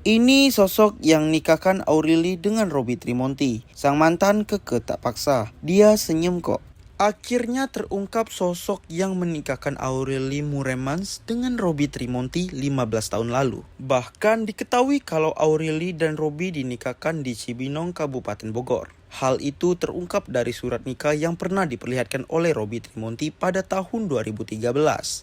Ini sosok yang nikahkan Aureli dengan Robby Trimonti. Sang mantan keke tak paksa. Dia senyum kok. Akhirnya terungkap sosok yang menikahkan Aureli Moeremans dengan Robby Trimonti 15 tahun lalu. Bahkan diketahui kalau Aureli dan Robby dinikahkan di Cibinong, Kabupaten Bogor. Hal itu terungkap dari surat nikah yang pernah diperlihatkan oleh Robby Trimonti pada tahun 2013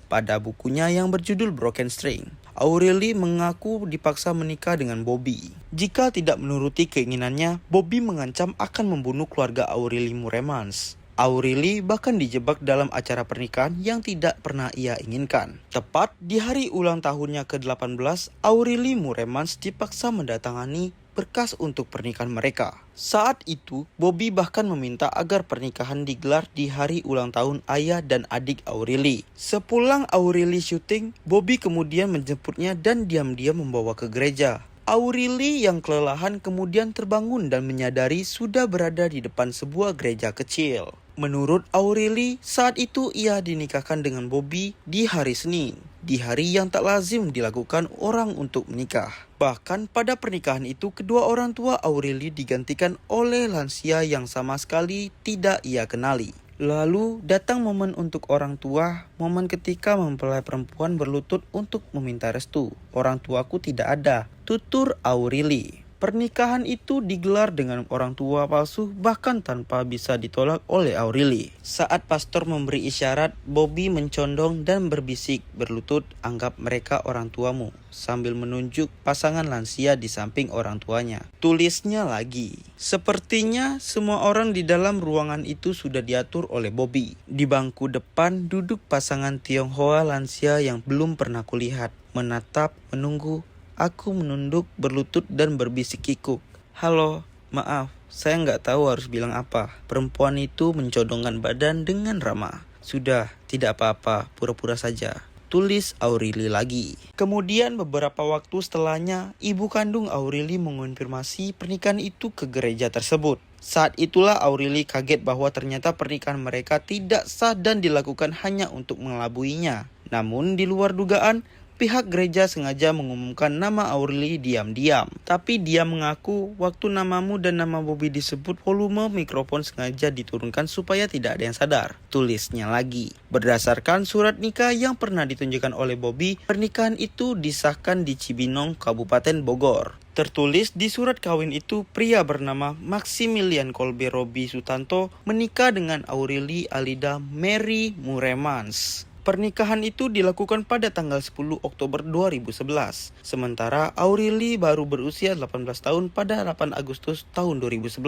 pada bukunya yang berjudul Broken String. Aureli mengaku dipaksa menikah dengan Bobby. Jika tidak menuruti keinginannya, Bobby mengancam akan membunuh keluarga Aureli Moeremans. Aureli bahkan dijebak dalam acara pernikahan yang tidak pernah ia inginkan. Tepat di hari ulang tahunnya ke-18, Aureli Moeremans dipaksa mendatangani berkas untuk pernikahan mereka. Saat itu, Bobby bahkan meminta agar pernikahan digelar di hari ulang tahun ayah dan adik Aureli. Sepulang Aureli syuting, Bobby kemudian menjemputnya dan diam-diam membawa ke gereja. Aureli yang kelelahan kemudian terbangun dan menyadari sudah berada di depan sebuah gereja kecil. Menurut Aureli, saat itu ia dinikahkan dengan Bobby di hari Senin, di hari yang tak lazim dilakukan orang untuk menikah. Bahkan pada pernikahan itu, kedua orang tua Aureli digantikan oleh lansia yang sama sekali tidak ia kenali. Lalu datang momen untuk orang tua, momen ketika mempelai perempuan berlutut untuk meminta restu. Orang tuaku tidak ada, tutur Aureli. Pernikahan itu digelar dengan orang tua palsu bahkan tanpa bisa ditolak oleh Aureli. Saat pastor memberi isyarat, Bobby mencondong dan berbisik berlutut, anggap mereka orang tuamu, sambil menunjuk pasangan lansia di samping orang tuanya. Tulisnya lagi. Sepertinya semua orang di dalam ruangan itu sudah diatur oleh Bobby. Di bangku depan duduk pasangan Tionghoa lansia yang belum pernah kulihat, menatap, menunggu. Aku menunduk, berlutut dan berbisik kikuk. Halo, maaf, saya nggak tahu harus bilang apa. Perempuan itu mencodongkan badan dengan ramah. Sudah, tidak apa-apa, pura-pura saja, tulis Aureli lagi. Kemudian beberapa waktu setelahnya, ibu kandung Aureli mengonfirmasi pernikahan itu ke gereja tersebut. Saat itulah Aureli kaget bahwa ternyata pernikahan mereka tidak sah dan dilakukan hanya untuk mengelabuinya. Namun di luar dugaan, pihak gereja sengaja mengumumkan nama Aureli diam-diam. Tapi dia mengaku waktu namamu dan nama Bobby disebut, volume mikrofon sengaja diturunkan supaya tidak ada yang sadar. Tulisnya lagi. Berdasarkan surat nikah yang pernah ditunjukkan oleh Bobby, pernikahan itu disahkan di Cibinong, Kabupaten Bogor. Tertulis di surat kawin itu, pria bernama Maximilian Kolbe Robby Sutanto menikah dengan Aureli Alida Mary Moeremans. Pernikahan itu dilakukan pada tanggal 10 Oktober 2011. Sementara Aureli baru berusia 18 tahun pada 8 Agustus tahun 2011.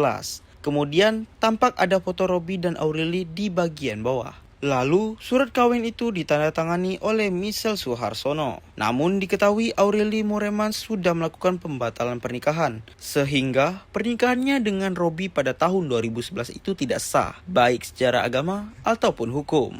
Kemudian tampak ada foto Robby dan Aureli di bagian bawah. Lalu surat kawin itu ditandatangani oleh Michelle Suharsono. Namun diketahui Aureli Moeremans sudah melakukan pembatalan pernikahan, sehingga pernikahannya dengan Robby pada tahun 2011 itu tidak sah, baik secara agama ataupun hukum.